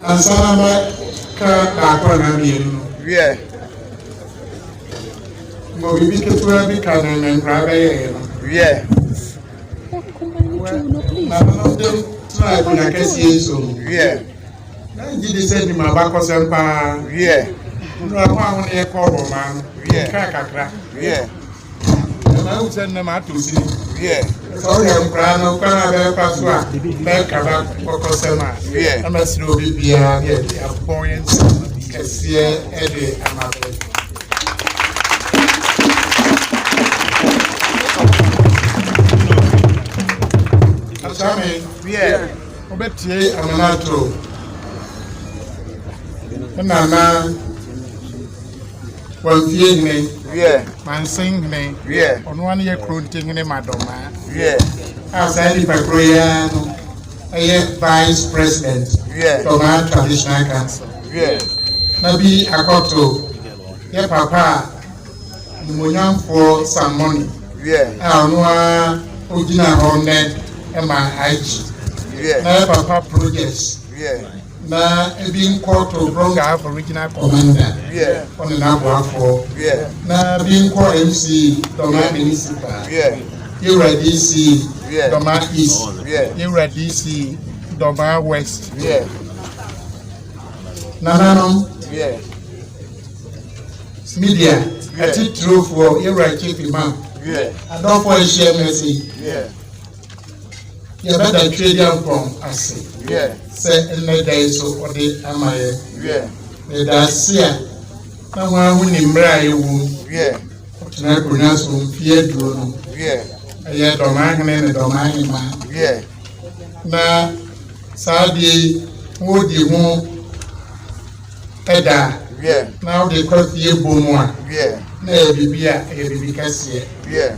Ansanama Kakona Mino. Yeah. Moby Kitty Canon and Rabe. Yeah. Try when I can see so. Yeah. I did send him a back of some pa. Yeah. No, I want a cobble man. Yeah. Kakakra. Yeah. And I would send them out to see. Yeah. Sorry, I'm crying. I'm crying about Akosua. Back about Okosema. Yeah. I must know be a point. Cassia, Eddie, and my friend. Yeah. Obeti amanato. Nana Kwafie. Yeah. Mansing. Yeah. On 1 year crunting in Madoma. Yeah. Outside the prayer, Vice President. Yeah. Dormaa Traditional Council. Yeah. Nabi Akoto. Yeah, Papa. Munyam for some money. Yeah. Our Odeneho and my IG. Yeah. Na Papa projects. Yeah. Na being called to bring up original commander. Yeah. On the number for. Yeah. Na being called MC Dormaa Municipal. Yeah. You ready DC. Yeah. Dormaa East. Yeah. You ready DC Dormaa West. Yeah. Nanano. Yeah. Media. I think true for you right chief imam. Yeah. I don't for a share message. Yeah. You better trade them from us. Yeah. Say in the days of the Amaye. Yeah. That's here. No one will nimra you. Yeah. Now pronounce from fear drone. Yeah. I had Dormaa Manhene and Dormaa Manhene. Yeah. Now, Saudi, would you want Eda? Yeah. Now they Kwafie bono. Yeah. Na bibia ebibikase. Yeah.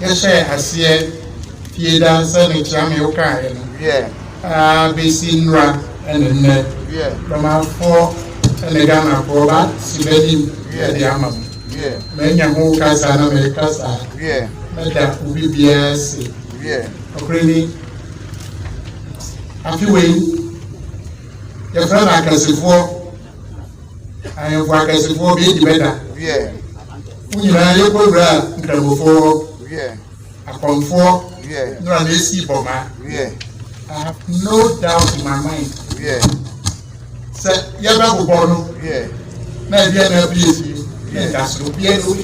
Yes, I see. Fieda send chame oka no. Yeah. Besinra and net. Yeah. Dormaa for and Ghana for that sibedi. Yeah. The amam. Yeah. Menya ho kasa na me kasa. Yeah. Meda ubi biase. Yeah. Okreni. Afiwe. Your friend Akosua. I am for Akosua be the better. Yeah. You know, you yeah. Akonfo. Yeah. No, I see Boma. Yeah. I have no doubt in my mind. Yeah. Say, Yaba Bono. Yeah. Now, you are please. Yeah. That's no piano.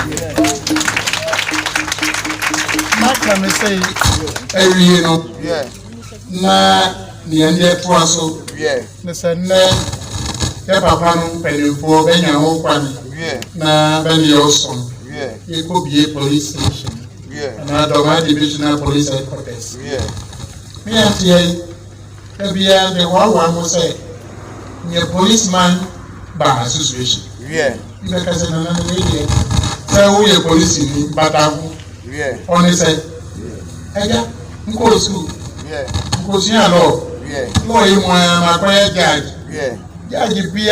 Yeah. What can I say? Every year, no. Yeah. Na, the end also. Yeah. Listen, Yaba Pano, Penny for Benya Okwani. Yeah. Na, Benny Olson. Yeah. It could be a police station. Yeah. And I don't mind divisional police headquarters. Yeah. Me and here, the one will say, "You're policeman by association." Yeah. You can say, "No, so we are police in Badu." Yeah. Only say, "Ega, go to school." Yeah. Go to law. Yeah. Law you want my judge. Yeah. Judge be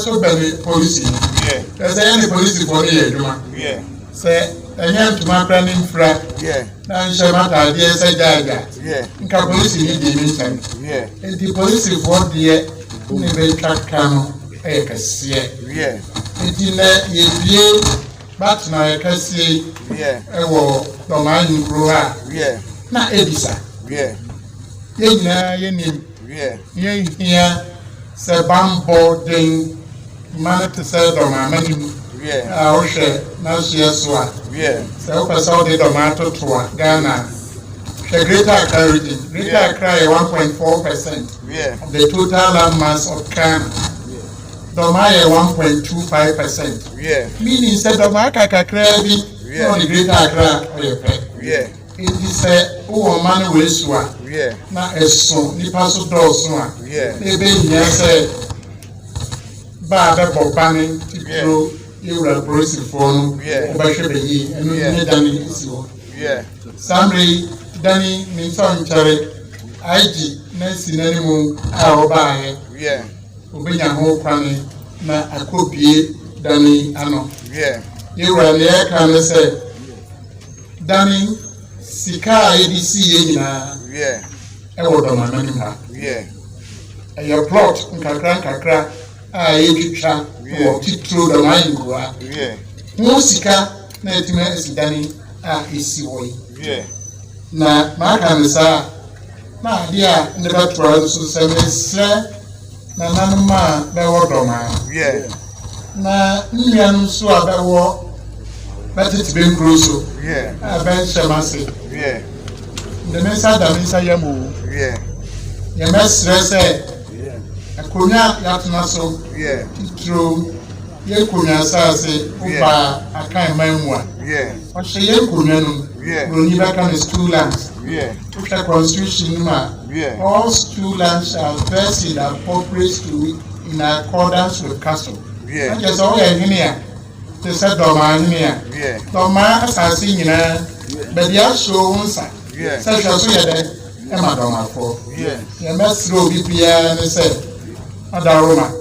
so many police. Yeah. There's any police for here, yeah. Say. And you have to my planning flat. Yeah. Now, Shamata, dear, say that. Yeah. In police in the meantime. Yeah. And the police report the never track camo, a cassia. Yeah. And in that year, but now I can see. Yeah. No man grow up. Yeah. Not Edisa. Yeah. Yeah. Yeah. Here, say bamboo ding, man to say Dormaa Manhene. Yeah. I share now she has one. Yeah. So I saw the tomato to Ghana. The greater Accra region. Greater Accra 1.4%. Yeah. Of the total land mass of Ghana. Yeah. Dormaa 1.25%. Yeah. Meaning said Dormaa Accra yeah. The greater Accra. Yeah. It is a man who is one. Yeah. Now a son, the pastor does one. Yeah. Maybe he said Baba Bopani to grow. You were bracing for yeah. Obagyefo and you Danny is yeah. Somebody Danny Minton Cherry IG Nancy Nanimu Aoba yeah. Odeneho Kwani na Akopie Danny Ano yeah. You were there can say Danny Sika ADC yeah. Yeah. Dormaa Manhene yeah. a plot nkakra a yetwitwa wo titro da Ahenkro musika na etima esidani a esi woyi na maka nsa na dia ndeba twa so semesre na nanma be wodoma na nnuanu so abewo batete be nkroso ben shemase the mensa da mensa yamu yemesre se akonya yatna so titro ye konya sase uba akan manwa o se ye konya no roni baka is 2 lands the constitution all 2 lands are vested appropriate to in accordance with custom and just all engineer they said Dormaa Manhene Dormaa asase nyina but ya show unsa say so ye de e ma Dormaa for ye mesro bibia ne say adaroma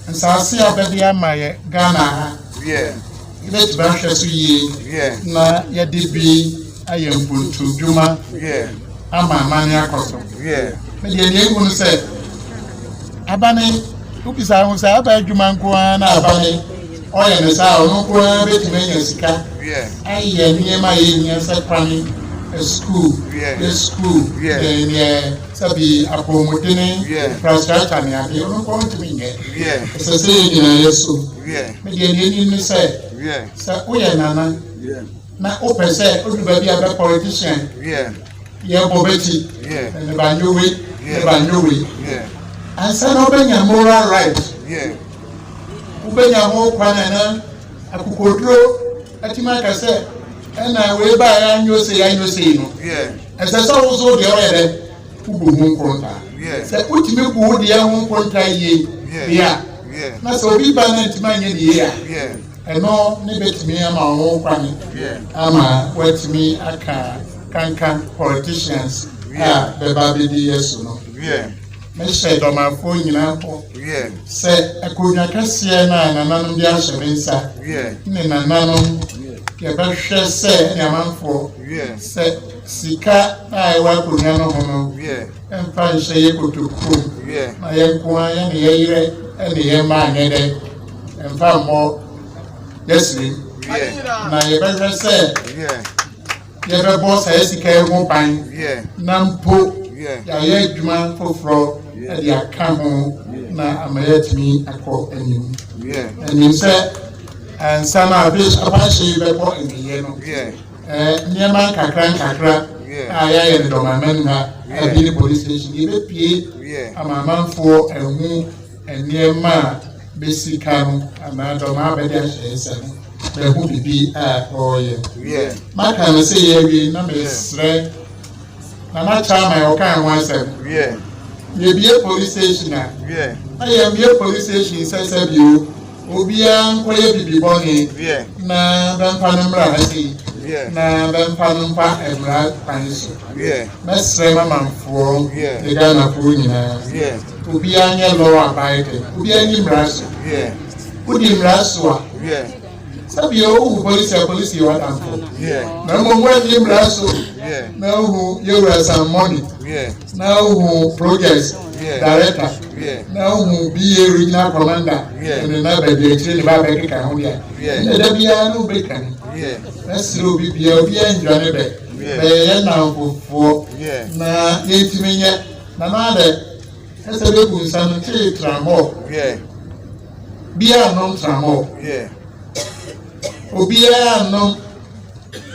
asase abedia maye Ghana ibet ba hweso yi na ye de bi ayempuntu dwuma ama mani akoso me de ne ngunu say abane upisa hu say aba dwuma nko na abane oye ne sa onu ko betimenya sika aye niema ye nya say kwani school then sabi apomotene infrastructure ni ade onu ko ntimi nge se say ni na yeso me de ne ni say oye nana na opese oduba bi abe politician ye bobeti ne banyowe ansa na obenya moral right ubenya ho kwana na akukodro atima ka se na we ba ya nyose no ese so wo de oyede ubu hu konta se utimi bu de ya hu konta ye bia na so bi ba na ntima nye de ya eno ne betimi ama ho kwani ama wetimi aka kankan politicians beba bedi yesu no me say Dormaa fo nyina ko se akonya kase na nananum dia hyerensa ne nananum ke ba hwe se nyamanfo se sika ai wa konya no hono emfa hye ye kotoku na ye nko aya ne ye yire ene ye ma ngede emfa mo yesri na ye ba hwe se ye ba boss e sika ye ho pan na mpo ya ye dwuma foforo e ya ka ho na amayetimi akọ enim se ansa na abish abashi be ko eniye no niema kakra aya ye Dormaa Manhene abi police station ye be pie amamanfo ehu eniema besika no ama Dormaa be dia hyense be hu bibi oye maka na se ye wi na mesre na na chama yo kan wansem ye be police station na ye be police station se bio obia nkoye bibi boni na banfanumra hasi na banfanumpa emra panso mesre mamanfo de Ghana fo nyina obia nye law abide obia nyi mraso udi mraso sabio police what am for na mo nyi mraso na hu you some money na hu projects director now who be a regional commander and another the Dwabeng can hold ya. There be no bacon. That's true. Be a enjoyable. Now for na 8 minutes. Namade has a little son tramo. Be a non tramo. Obia no.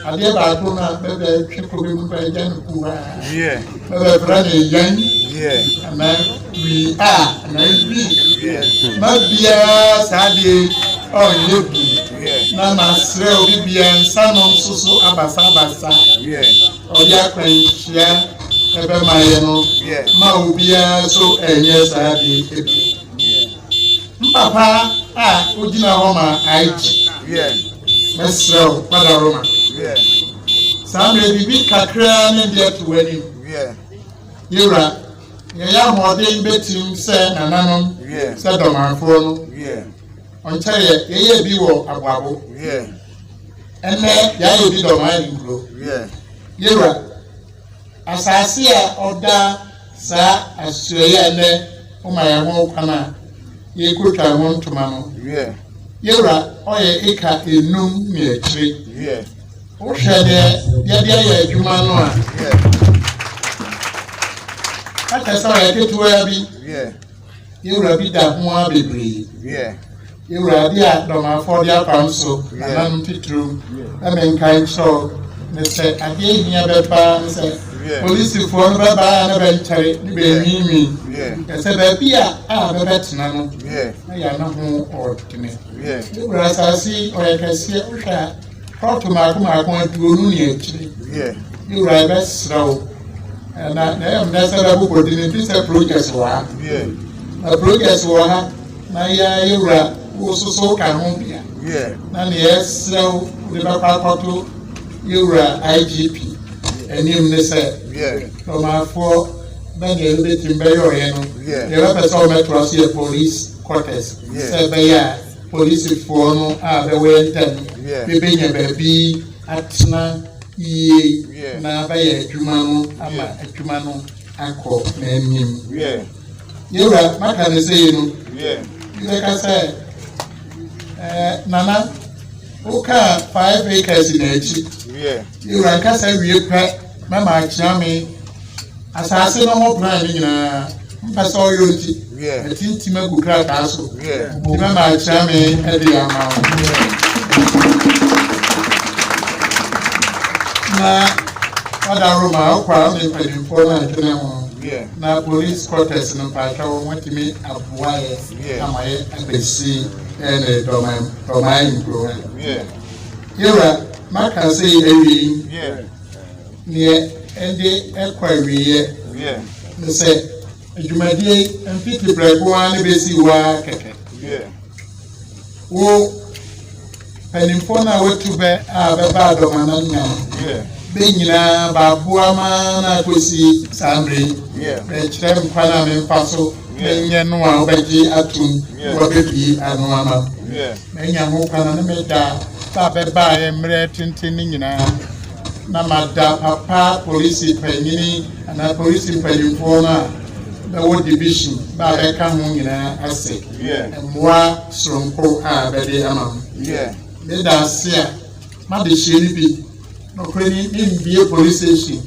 I did about one triple by Jan. And then we are, and I be. Not be a sadie or you. Nana Srel be and son on Susu Abasa, or Yakran, ever my Maubia, so yes, I did. Papa, Udina Roma, Mesro, Padaroma. Some may be Kakran and yet to wedding. Yura. Ya modern betim se nananom se Dormaa fo no oncheye ye bi wo agwabo ene ya ye bi Dormaa Ahenkro yera asase a oda sa asua ne o ma ya ho kwana ye kotwa ho ntoma no yewra oye eka enum ne akire o hwede ya dia ya adwuma no a aka sa ya ketuwa bi yewra bi da ho a bebre yewra dia Dormaafo dia pamso nanam titrum amenkan so ne se ade hia beba se police for no baba na benchare ni be mimi se ba bia a bebetena no na ya na ho odene yewra sasi o ya kase uhwa protoma ko atuo nu ne akire yewra be srawo na am na se ba bu odene ti se project wa na project wa na ya yewra so ka ho bia na ne esrew de ba papato yewra IGP enim ne se Dormaafo ba ne be timbe yo ye no ye ba pesa o metro se police quarters se be ya police fo no a be we ntam be be nya ba bi atna ye na ba ya adwuma no ama adwuma no akọ na enim yewra maka ne se ye no ye ka se nana oka 5 acres in echi yewra ka se wie pe mama Agyemang asase no ho plan ni nyina mpasa oyonti tintima gukra ta so mama Agyemang edi ama na ada Roma okwa me pedimfo na tena ho na police quarters no paaka wotimi aboaye amaye abesi ene Dormaa Enstoolment yewra maka say ewi ne ende ekwawiye ne say adwumadie empiti breko an besi wa keke wo penimfo na wetube a beba Dormaa Manhene be nyina ba boama na kosi sambre be kyerem kwana me mfaso menye no a obeji atum obebi anu ama menya ho kwana na meda ba beba ye mre tintin nyina na mada papa police panyini na police penimfo na be wo division ba be ka ho nyina ase mwa sronko a be de ama me da se a ma de shiri bi no preni in police station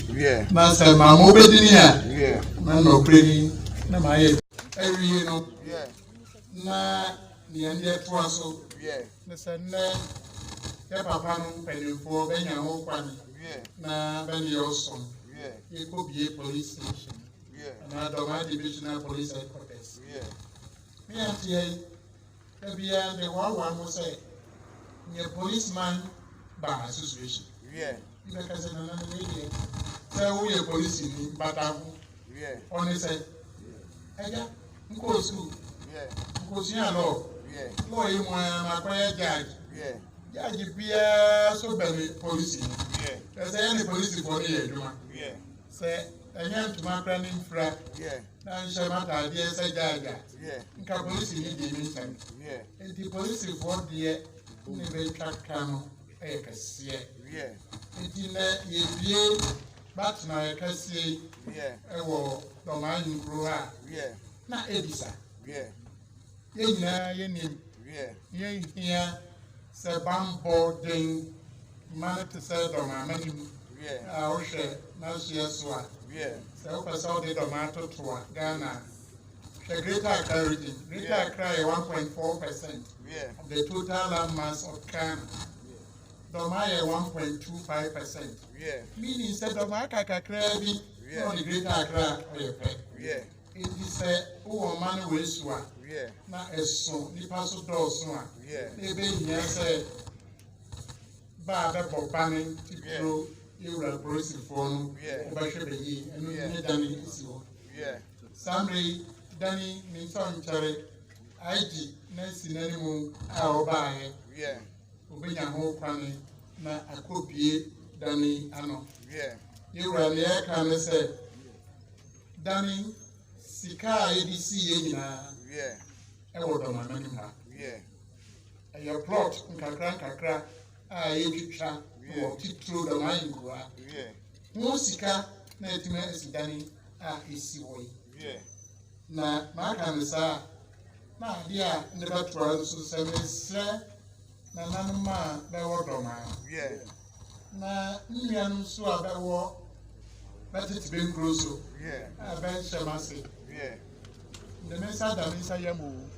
na say ma mo bedini a na no preni na ma ye every no na ni ande to aso na say na ya papa no penifo be nya ho kwani na be ni oso ye ko bie police station na Dormaa divisional police headquarters me atie e bia de wa mo say ni policeman ba association because in another way, say we are police in Badu. Only say, Aya, go school. Because you know, law you want to judge. Judge be so many police. There's any police for the say, I am to my planning flat. Now, Shamata, dear, say, Jaja. Nka police in the meantime. And the police for the only track camo. Eti na ye but na ye kase ewo Dormaa Manhene na edisa ye nyina ye nim ye hia se bambo den man to say Dormaa Manhene a o hwe na so a se o pesa o de Dormaa to Ghana the Greater Accra region. Greater Accra 1.4% of the total land mass of Ghana. Dormaa 1.25%. Meaning said Dormaa kakra bi on the Greater Accra oyepe. It is a man we swa. Na eso nipa so do so a. Ebe nya say ba be bobane tipro yura police for no obahwe be yi enu ni dani isi ho. Samri dani ni so nchare IG na sinani mu a obaye. Obenya ho kwani na akopie dani ano yewra le aka ne se dani sika edisi ye nyina ewo Dormaa Manhene ha ya plot nkakra a yetwitwa wo titro Dormaa Enstoolment ho sika na etima esi dani isi woi. Na maka sa na dia ne batwa so semesre na nanuma be wodoma. Na nnuanu so abewo batiti be nkroso. Ben shemase. The mensa da mensa yamu.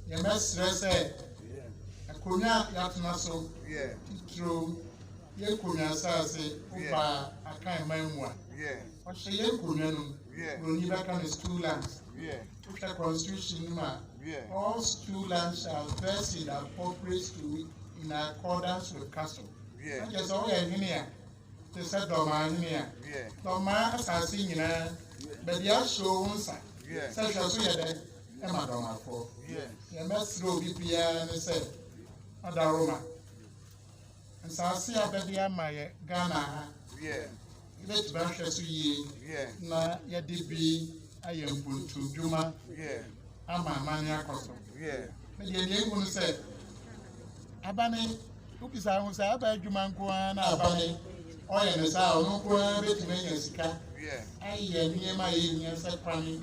Yemesre se akonya yatna so. Titro ye konya sase uba akan manwa. O se ye konya no. Roni baka ne school lands. The constitution ma. All school lands shall vested appropriate to in accordance with custom. I just all here. They said Dormaa Manhene. Dormaa asase nyina. But ya show unsa. Say so ye de e ma Dormaa for. Ye mesro bibia ne say adaroma. And asase abedia ma ye Ghana ha. Let banhwe so ye. Na ye de bi ayempuntu dwuma. Ama mani akoso. Me de ye ngunu say abane ukisa hu say aba adwuma nko na abane oye ne sa onu ko betime nya sika. Aye niema ye nya say kwani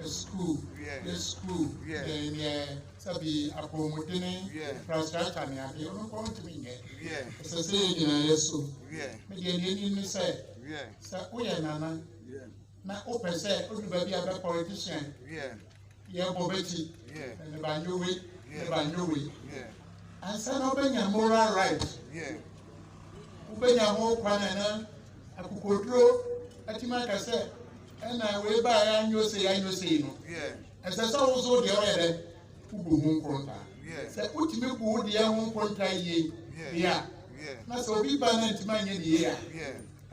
school. The school. Then sabi apomodene infrastructure ne ade onu ko ntimi nye. Se say gina yeso. Me de ye ni say oye nana. Na open say odu ba bia be politician. Yeah, Bobeti. And the Banyowe. And son of a moral right. Ubenya mo kwanana akukotro atimaka say and I will buy I know say no. As I saw also the other ubu home conta. Say ultimate good the home conta ye. Yeah. Na so be banant man ye.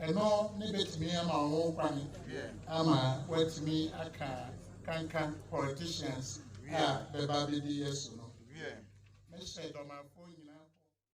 And no nibet me ama home kwani. Ama wet me aka can politicians the baby yes no. Let's say Dormaa phone